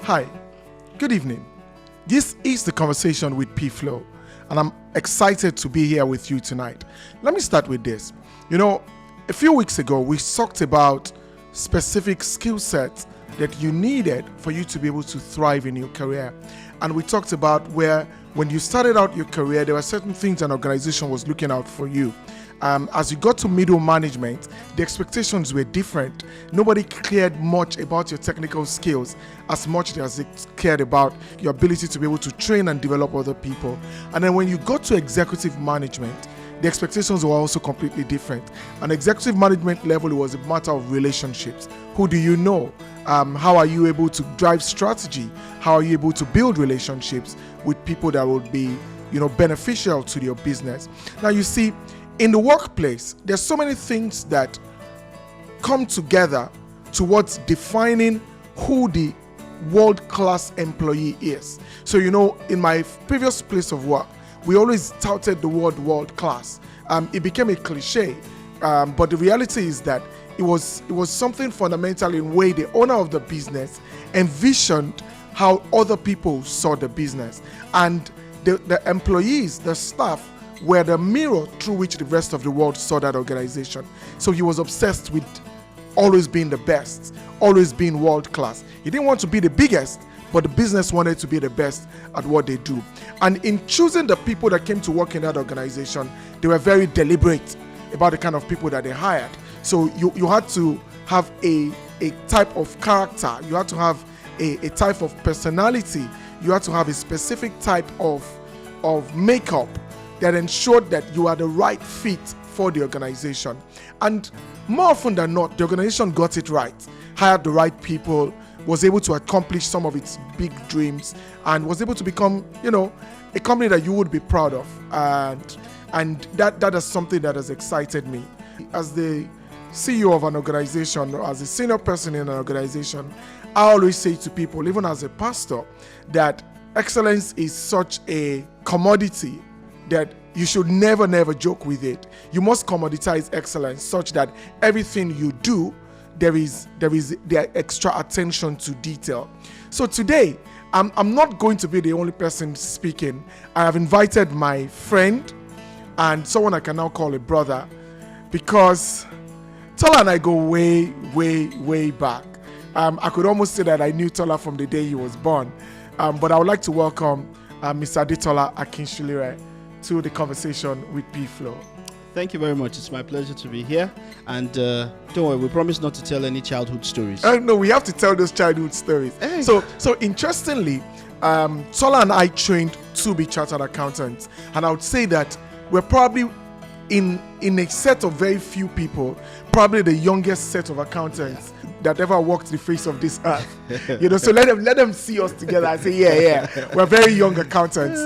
Hi, good evening. This is The Conversation with PFlow, and I'm excited to be here with you tonight. Let me start with this. A few weeks ago, we talked about specific skill sets that you needed for you to be able to thrive in your career. And we talked about where, when you started out your career, there were certain things an organization was looking out for you. As you got to middle management, the expectations were different. Nobody cared much about your technical skills as much as they cared about your ability to be able to train and develop other people. And then when you got to executive management, the expectations were also completely different. An executive management level, it was a matter of relationships. Who do you know? How are you able to drive strategy? How are you able to build relationships with people that will be, beneficial to your business? Now, you see, in the workplace, there's so many things that come together towards defining who the world-class employee is. So, in my previous place of work, we always touted the word world-class. It became a cliche, but the reality is that it was something fundamental in the way the owner of the business envisioned how other people saw the business. And the employees, the staff, were the mirror through which the rest of the world saw that organization. So he was obsessed with always being the best, always being world class. He didn't want to be the biggest, but the business wanted to be the best at what they do. And in choosing the people that came to work in that organization, they were very deliberate about the kind of people that they hired. So you had to have a type of character, you had to have a type of personality, you had to have a specific type of makeup that ensured that you are the right fit for the organization. And more often than not, the organization got it right, hired the right people, was able to accomplish some of its big dreams, and was able to become, a company that you would be proud of. And that is something that has excited me. As the CEO of an organization, or as a senior person in an organization, I always say to people, even as a pastor, that excellence is such a commodity that you should never joke with it. You must commoditize excellence such that everything you do, there is the extra attention to detail. So today, I'm not going to be the only person speaking. I have invited my friend and someone I can now call a brother, because Tola and I go way back. I could almost say that I knew Tola from the day he was born. But I would like to welcome Mr. Tolu Akinsulire to the conversation with PFlow. Thank you very much. It's my pleasure to be here. And don't worry, we promise not to tell any childhood stories. No, we have to tell those childhood stories. Hey. So interestingly, Tola and I trained to be chartered accountants. And I would say that we're probably in a set of very few people, probably the youngest set of accountants that ever walked the face of this earth. So let them see us together and say, yeah, we're very young accountants.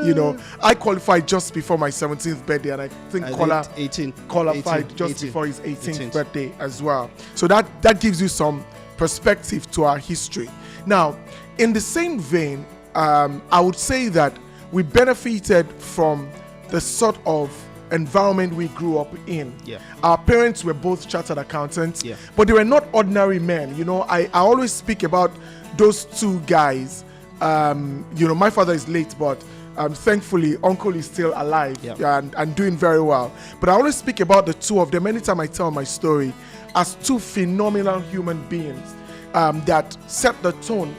I qualified just before my 17th birthday, and I think Kola qualified just before his 18th birthday as well. So that gives you some perspective to our history. Now, in the same vein, I would say that we benefited from the sort of environment we grew up in. Yeah. Our parents were both chartered accountants, yeah, but they were not ordinary men. I always speak about those two guys. My father is late, but thankfully uncle is still alive, yeah, and doing very well. But I always speak about the two of them anytime I tell my story, as two phenomenal human beings that set the tone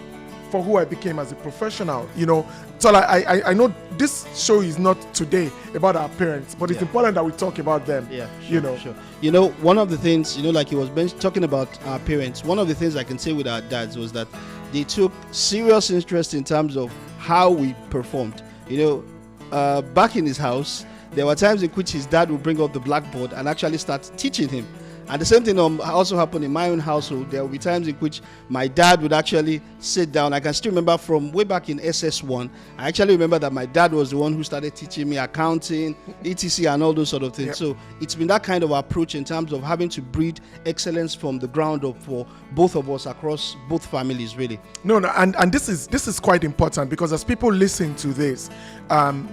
for who I became as a professional. So I know this show is not today about our parents, but it's important that we talk about them. Yeah, sure. One of the things, like he was talking about our parents, one of the things I can say with our dads was that they took serious interest in terms of how we performed. Back in his house, there were times in which his dad would bring up the blackboard and actually start teaching him. And the same thing also happened in my own household. There will be times in which my dad would actually sit down. I can still remember from way back in SS1, I actually remember that my dad was the one who started teaching me accounting, etc. and all those sort of things. Yep. So it's been that kind of approach in terms of having to breed excellence from the ground up for both of us across both families, really. No, and this is quite important, because as people listen to this, I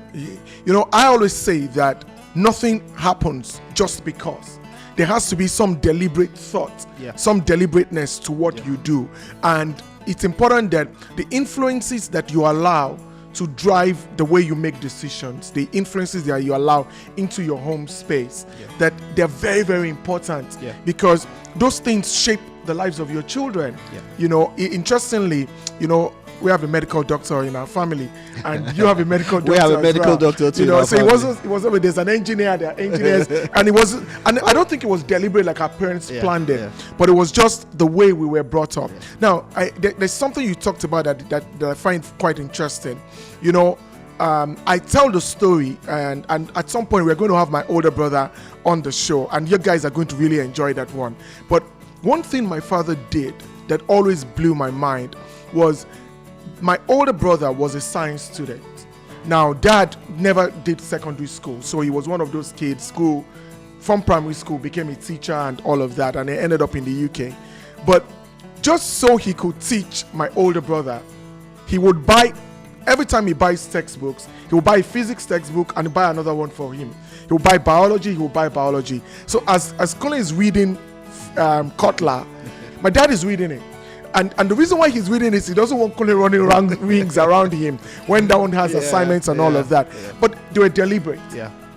always say that nothing happens just because. There has to be some deliberate thought, some deliberateness to what you do. And it's important that the influences that you allow to drive the way you make decisions, the influences that you allow into your home space, that they're very, very important, because those things shape the lives of your children. You know, interestingly, you know, we have a medical doctor in our family, and you have a medical doctor. We have a medical as well. doctor too. You know, so it wasn't. There's an engineer, there are engineers, and and I don't think it was deliberate like our parents planned it, but it was just the way we were brought up. Now, there's something you talked about that I find quite interesting. You know, I tell the story, and at some point we're going to have my older brother on the show, and you guys are going to really enjoy that one. But one thing my father did that always blew my mind was, my older brother was a science student. Now, dad never did secondary school, so he was one of those kids who, from primary school, became a teacher and all of that, and he ended up in the UK. But just so he could teach my older brother, he would buy, every time he buys textbooks, he will buy a physics textbook and buy another one for him. He will buy biology, he will buy biology. So as Colin is reading Kotler, my dad is reading it. And the reason why he's reading is he doesn't want Colin running around rings around him when that one has assignments and all of that. But they were deliberate.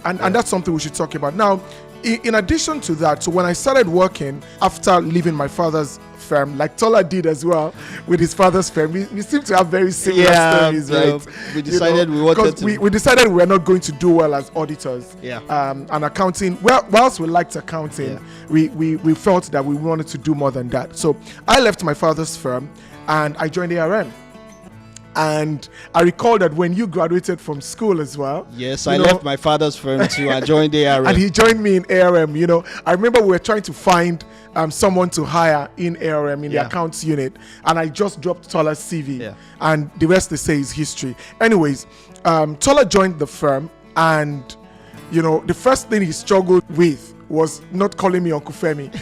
And that's something we should talk about. Now, in addition to that, so when I started working after leaving my father's firm, like Tola did as well with his father's firm, we seem to have very similar stories, right? We decided we wanted to. We decided we were not going to do well as auditors. And accounting, well, whilst we liked accounting, we felt that we wanted to do more than that. So I left my father's firm and I joined ARM. And I recall that when you graduated from school as well. Yes, I left my father's firm too. I joined ARM. And he joined me in ARM. You know, I remember we were trying to find someone to hire in ARM in the accounts unit. And I just dropped Tola's CV. And the rest, they say, is history. Anyways, Tola joined the firm. And, you know, the first thing he struggled with was not calling me Uncle Femi.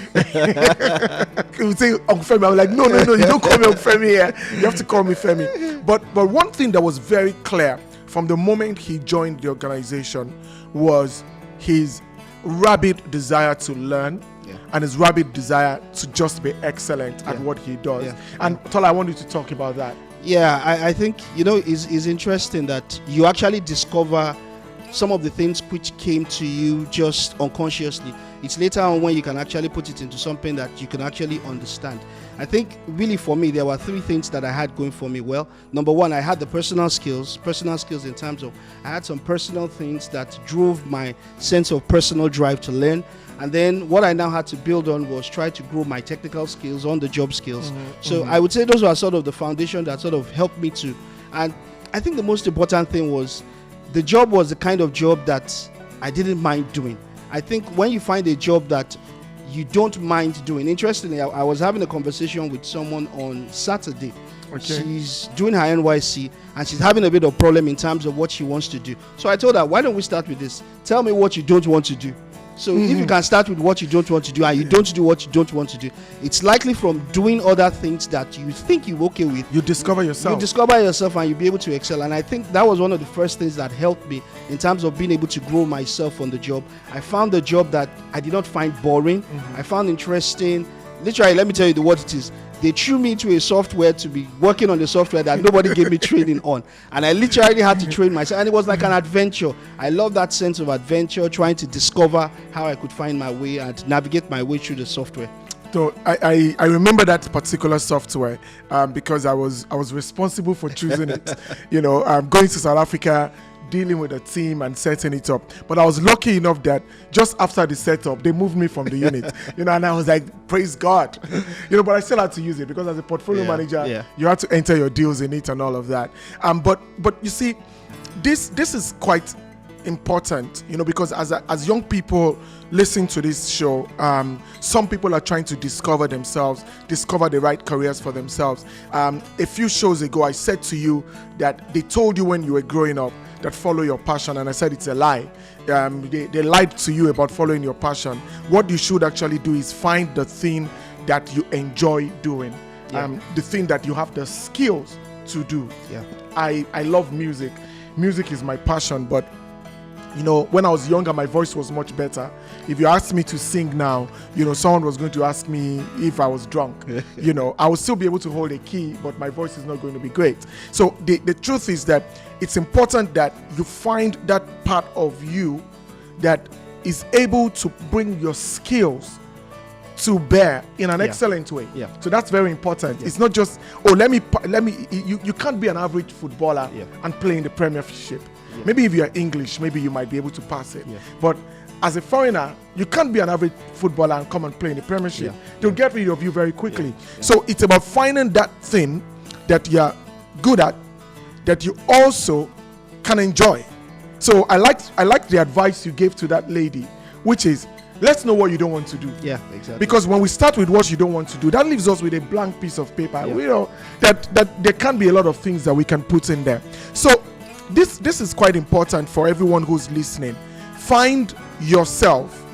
He would say Uncle Femi. I was like, no, you don't call me Uncle Femi here. You have to call me Femi. But one thing that was very clear from the moment he joined the organization was his rabid desire to learn and his rabid desire to just be excellent at what he does. And Tola, I want you to talk about that. I think, you know, it's interesting that you actually discover some of the things which came to you just unconsciously. It's later on when you can actually put it into something that you can actually understand. I think really for me, there were three things that I had going for me. Well, number one, I had the personal skills in terms of I had some personal things that drove my sense of personal drive to learn. And then what I now had to build on was try to grow my technical skills, on the job skills. So I would say those were sort of the foundation that sort of helped me to. And I think the most important thing was the job was the kind of job that I didn't mind doing. I think when you find a job that you don't mind doing. Interestingly, I was having a conversation with someone on Saturday. She's doing her NYC and she's having a bit of problem in terms of what she wants to do. So I told her, why don't we start with this? Tell me what you don't want to do. So if you can start with what you don't want to do and you don't do what you don't want to do, it's likely from doing other things that you think you're okay with. You discover yourself. You discover yourself and you'll be able to excel. And I think that was one of the first things that helped me in terms of being able to grow myself on the job. I found the job that I did not find boring. I found interesting. Literally, let me tell you what it is. They threw me into a software to be working on the software that nobody gave me training on. And I literally had to train myself. And it was like an adventure. I love that sense of adventure, trying to discover how I could find my way and navigate my way through the software. So I remember that particular software because I was responsible for choosing it. You know, going to South Africa, dealing with a team and setting it up. But I was lucky enough that just after the setup, they moved me from the unit, you know, and I was like, praise God, you know, but I still had to use it because as a portfolio manager, you had to enter your deals in it and all of that. But you see, this is quite important, you know, because as young people listen to this show, some people are trying to discover themselves, discover the right careers for themselves. A few shows ago, I said to you that they told you when you were growing up that follow your passion, and I said it's a lie. They lied to you about following your passion. What you should actually do is find the thing that you enjoy doing, the thing that you have the skills to do. I love music. Music is my passion, but You know, when I was younger, my voice was much better. If you asked me to sing now, you know, someone was going to ask me if I was drunk. You know, I would still be able to hold a key, but my voice is not going to be great. So the truth is that it's important that you find that part of you that is able to bring your skills to bear in an excellent way. So that's very important. It's not just, oh, let me you can't be an average footballer and play in the Premiership. Maybe if you're English, maybe you might be able to pass it. But as a foreigner, you can't be an average footballer and come and play in the Premiership. They'll get rid of you very quickly. So it's about finding that thing that you're good at, that you also can enjoy. So I like the advice you gave to that lady, which is, let's know what you don't want to do. Yeah, exactly. Because when we start with what you don't want to do, that leaves us with a blank piece of paper. We know that there can be a lot of things that we can put in there. So this is quite important for everyone who's listening. Find yourself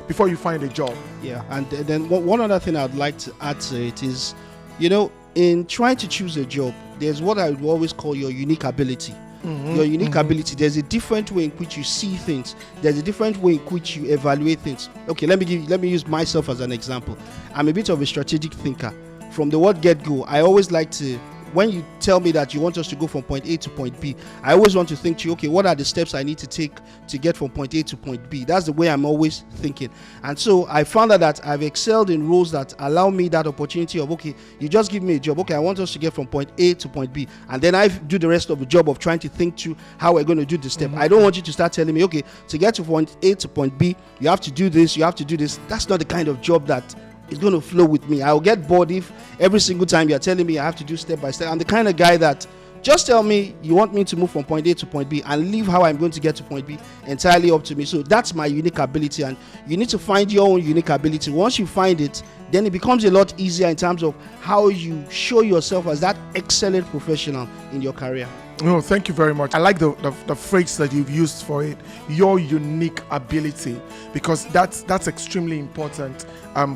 before you find a job. Yeah, and then one other thing I'd like to add to it is, you know, in trying to choose a job, there's what I would always call your unique ability. Your unique ability. There's a different way in which you see things. There's a different way in which you evaluate things. Okay, let me use myself as an example. I'm a bit of a strategic thinker. From the word get-go, I always like to, when you tell me that you want us to go from point A to point B, I always want to think to you, okay, what are the steps I need to take to get from point A to point B? That's the way I'm always thinking. And so I found out that I've excelled in roles that allow me that opportunity of, okay, you just give me a job. Okay, I want us to get from point A to point B. And then I do the rest of the job of trying to think through how we're going to do the step. I don't want you to start telling me, okay, to get to point A to point B, you have to do this, you have to do this. That's not the kind of job that is going to flow with me. I'll get bored if every single time you're telling me I have to do step by step. I'm the kind of guy that just tell me you want me to move from point A to point B and leave how I'm going to get to point B entirely up to me. So that's my unique ability, and you need to find your own unique ability. Once you find it, then it becomes a lot easier in terms of how you show yourself as that excellent professional in your career. No, thank you very much. I like the phrase that you've used for it, your unique ability, because that's extremely important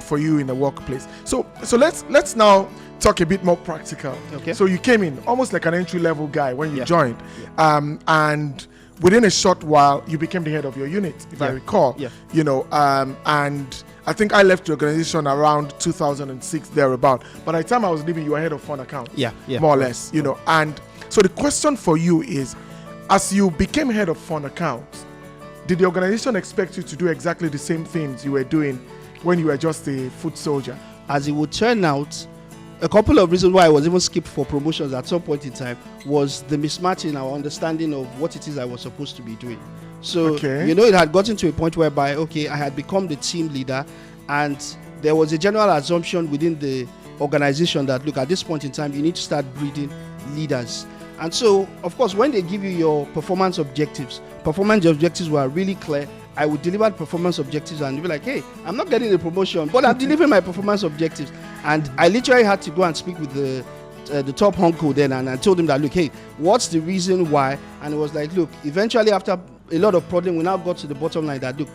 for you in the workplace. So let's now talk a bit more practical. Okay. So you came in almost like an entry-level guy when you joined, and within a short while you became the head of your unit, if I recall. You know, and I think I left the organization around 2006 thereabout. By the time I was leaving, you were head of fund accounts. More or less. You know, and so the question for you is, as you became head of fund accounts, did the organization expect you to do exactly the same things you were doing when you were just a foot soldier? As it would turn out, a couple of reasons why I was even skipped for promotions at some point in time was the mismatch in our understanding of what it is I was supposed to be doing. So, you know, it had gotten to a point whereby, okay, I had become the team leader, and there was a general assumption within the organization that, look, at this point in time, you need to start breeding leaders. And so, of course, when they give you your performance objectives were really clear. I would deliver performance objectives and be like, hey, I'm not getting a promotion, but I'm delivering my performance objectives. And I literally had to go and speak with the top honko then, and I told him that, look, hey, what's the reason why? And it was like, look, eventually after a lot of problems, we now got to the bottom line that, look,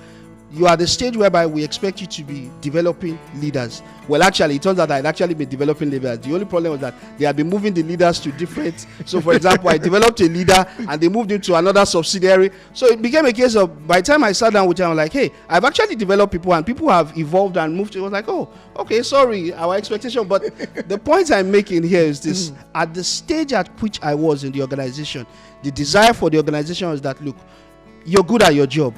you are at the stage whereby we expect you to be developing leaders. Well, actually, it turns out I'd actually been developing leaders. The only problem was that they had been moving the leaders to different. So, for example, I developed a leader and they moved him to another subsidiary. So it became a case of, by the time I sat down with them, I'm like, hey, I've actually developed people and people have evolved and moved. It was like, oh, okay, sorry, our expectation. But the point I'm making here is this. At the stage at which I was in the organization, the desire for the organization was that, look, you're good at your job.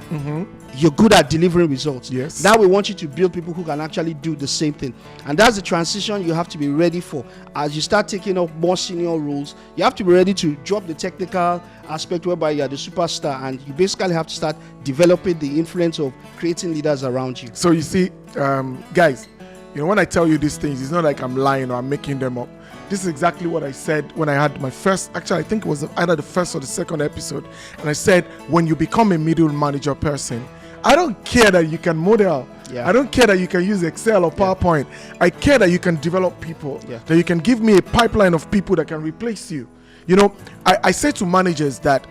You're good at delivering results. Yes. Now we want you to build people who can actually do the same thing. And that's the transition you have to be ready for. As you start taking up more senior roles, you have to be ready to drop the technical aspect whereby you're the superstar, and you basically have to start developing the influence of creating leaders around you. So you see, guys, you know, when I tell you these things, it's not like I'm lying or I'm making them up. This is exactly what I said when I had my first, actually I think it was either the first or the second episode. And I said, when you become a middle manager person, I don't care that you can model. I don't care that you can use Excel or PowerPoint. I care that you can develop people, that you can give me a pipeline of people that can replace you. You know, I say to managers that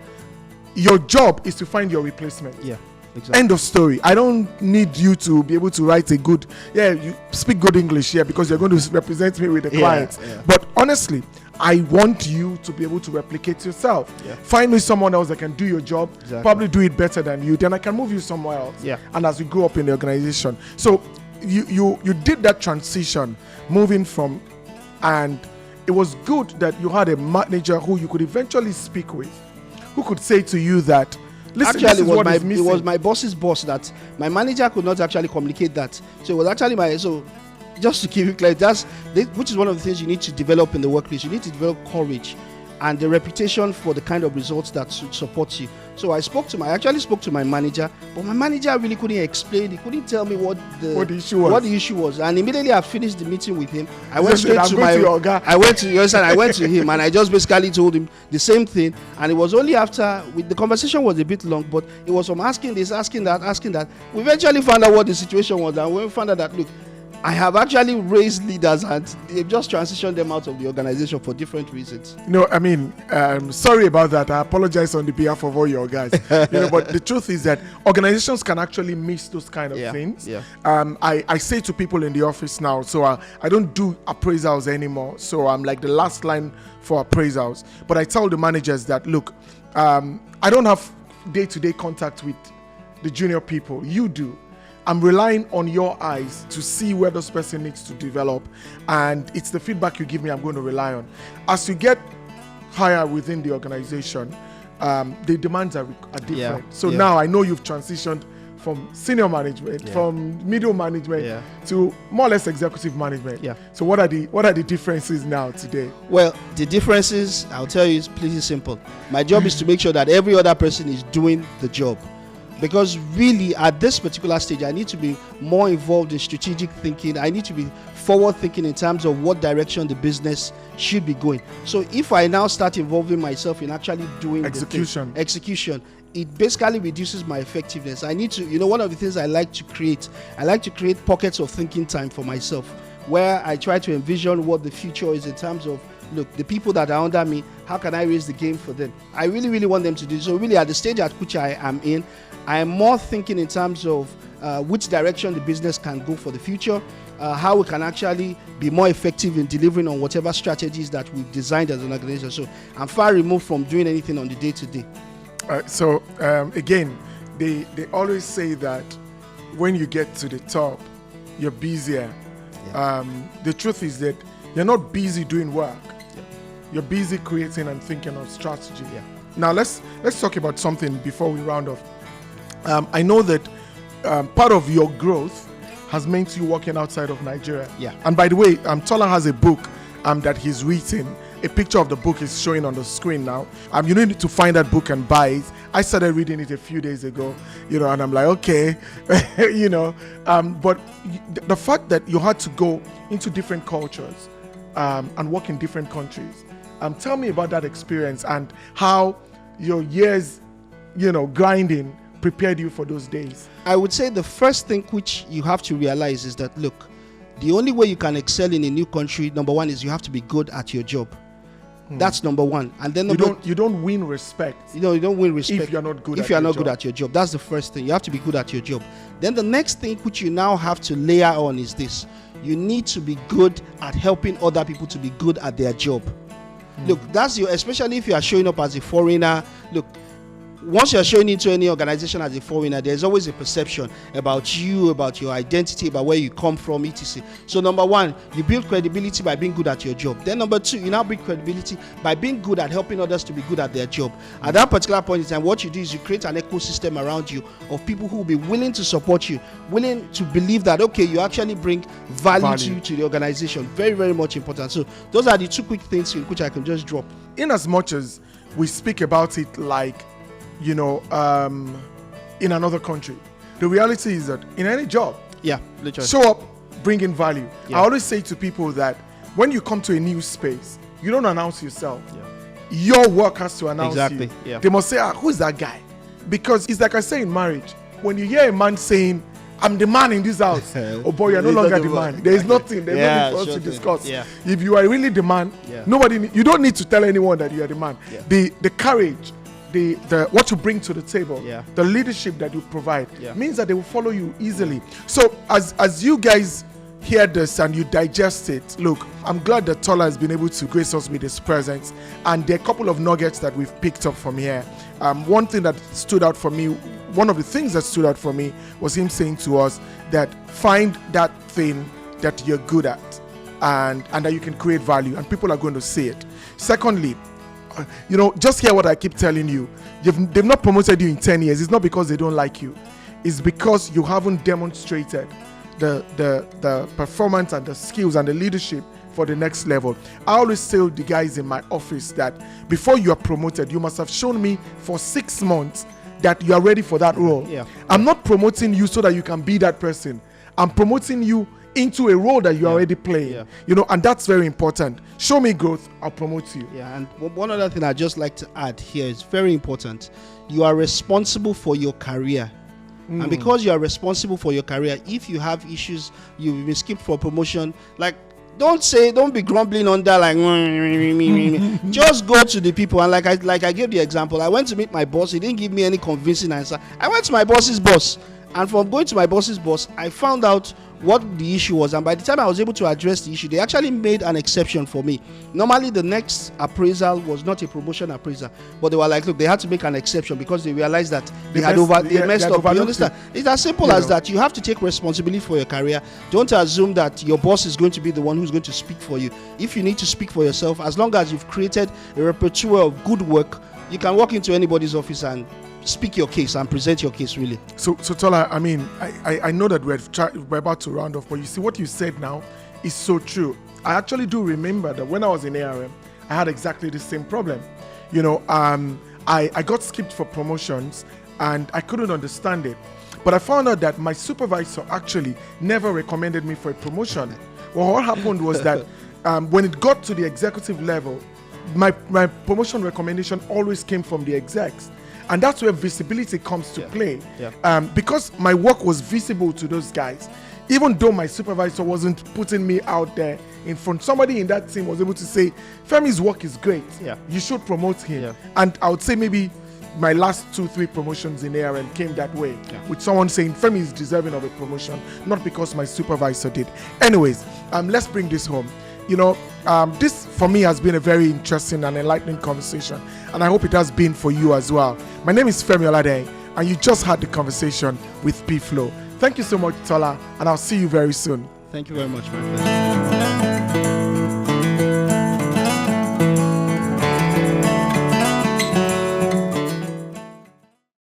your job is to find your replacement. Exactly. End of story. I don't need you to be able to write a good, you speak good English here because you're going to represent me with the clients. But honestly, I want you to be able to replicate yourself. Yeah. Find me someone else that can do your job, Exactly. probably do it better than you, then I can move you somewhere else. Yeah. And as you grow up in the organization. So you did that transition, moving from, and it was good that you had a manager who you could eventually speak with, who could say to you that, listen, Actually, this is what is it missing. was my boss's boss that my manager could not actually communicate that. So it was actually just to keep it clear, which is one of the things you need to develop in the workplace. You need to develop courage and the reputation for the kind of results that should support you. So I actually spoke to my manager, but my manager really couldn't explain. He couldn't tell me what the issue was. And immediately I finished the meeting with him. I went to him and I just basically told him the same thing. And it was only after the conversation was a bit long, but it was from asking this, asking that. We eventually found out what the situation was, and we found out that, look, I have actually raised leaders and they've just transitioned them out of the organization for different reasons. No, I mean, sorry about that. I apologize on the behalf of all your guys. But the truth is that organizations can actually miss those kind of things. Yeah. I say to people in the office now, so I don't do appraisals anymore. So I'm like the last line for appraisals. But I tell the managers that, look, I don't have day-to-day contact with the junior people. You do. I'm relying on your eyes to see where this person needs to develop, and it's the feedback you give me I'm going to rely on. As you get higher within the organization, the demands are different. So now I know you've transitioned from senior management, from middle management to more or less executive management. Yeah. So what are the differences now today? Well, the differences, I'll tell you, is pretty simple. My job is to make sure that every other person is doing the job. Because really, at this particular stage, I need to be more involved in strategic thinking. I need to be forward thinking in terms of what direction the business should be going. So if I now start involving myself in actually doing execution, it basically reduces my effectiveness. I need to, one of the things I like to create pockets of thinking time for myself, where I try to envision what the future is in terms of, look, the people that are under me, how can I raise the game for them? I really, really want them to do so. Really, at the stage at which I am in, I am more thinking in terms of which direction the business can go for the future, how we can actually be more effective in delivering on whatever strategies that we've designed as an organization. So I'm far removed from doing anything on the day-to-day. Again, they always say that when you get to the top, you're busier. The truth is that you're not busy doing work. You're busy creating and thinking of strategy. Now let's talk about something before we round off. I know that part of your growth has meant you working outside of Nigeria. And by the way, Tola has a book that he's written. A picture of the book is showing on the screen now. You need to find that book and buy it. I started reading it a few days ago, and I'm like, okay, but the fact that you had to go into different cultures and work in different countries. Tell me about that experience and how your years, grinding prepared you for those days. I would say the first thing which you have to realize is that, look, the only way you can excel in a new country, number one, is you have to be good at your job. That's number one. And then you don't win respect. You don't win respect if you're not good. Good at your job. That's the first thing. You have to be good at your job. Then the next thing which you now have to layer on is this: you need to be good at helping other people to be good at their job. Look, especially if you are showing up as a foreigner. Look, once you're showing into any organization as a foreigner, there's always a perception about you, about your identity, about where you come from, etc. So number one, you build credibility by being good at your job. Then number two, you now build credibility by being good at helping others to be good at their job. At that particular point in time, what you do is you create an ecosystem around you of people who will be willing to support you, willing to believe that, okay, you actually bring value to the organization. Very, very much important. So those are the two quick things which I can just drop. In as much as we speak about it like, in another country, the reality is that in any job, literally, show up, bring in value. I always say to people that when you come to a new space, you don't announce yourself. Your work has to announce you. They must say, who's that guy? Because it's like I say in marriage, when you hear a man saying, I'm the man in this house, oh boy, you're no longer the man. There is nothing. There's nothing for us to discuss. If you are really the man, you don't need to tell anyone that you are the man. The courage, the what you bring to the table, the leadership that you provide means that they will follow you easily. So as you guys hear this and you digest it, look, I'm glad that Tola has been able to grace us with his presence. And there are a couple of nuggets that we've picked up from here. One thing that stood out for me, one of the things that stood out for me was him saying to us that find that thing that you're good at and that you can create value and people are going to see it. Secondly, just hear what I keep telling you. They've not promoted you in 10 years. It's not because they don't like you. It's because you haven't demonstrated the performance and the skills and the leadership for the next level. I always tell the guys in my office that before you are promoted, you must have shown me for 6 months that you are ready for that role. Yeah. I'm not promoting you so that you can be that person. I'm promoting you into a role that you're already playing. And that's very important. Show me growth, I'll promote you. Yeah, and one other thing I'd just like to add here is very important. You are responsible for your career. And because you are responsible for your career, if you have issues, you've been skipped for promotion, like, don't be grumbling under like just go to the people. And like I gave the example, I went to meet my boss. He didn't give me any convincing answer. I went to my boss's boss, and from going to my boss's boss, I found out what the issue was, and by the time I was able to address the issue, they actually made an exception for me. Normally the next appraisal was not a promotion appraisal, but they were like, look, they had to make an exception because they realized that they messed up. You understand? It's as simple as that. You have to take responsibility for your career. Don't assume that your boss is going to be the one who's going to speak for you. If you need to speak for yourself, as long as you've created a repertoire of good work, you can walk into anybody's office and speak your case and present your case, really. So Tola, I mean, I know that we're about to round off, but you see what you said now is so true. I actually do remember that when I was in ARM, I had exactly the same problem. I got skipped for promotions and I couldn't understand it. But I found out that my supervisor actually never recommended me for a promotion. Well, what happened was that when it got to the executive level, my promotion recommendation always came from the execs. And that's where visibility comes to play. Because my work was visible to those guys, even though my supervisor wasn't putting me out there in front, somebody in that team was able to say, Femi's work is great. You should promote him. And I would say maybe my last 2-3 promotions in ARM came that way, with someone saying Femi is deserving of a promotion, not because my supervisor did. Anyways, let's bring this home. This for me has been a very interesting and enlightening conversation, and I hope it has been for you as well. My name is Femi Olade, and you just had the conversation with PFlow. Thank you so much, Tola, and I'll see you very soon. Thank you very much, my friend.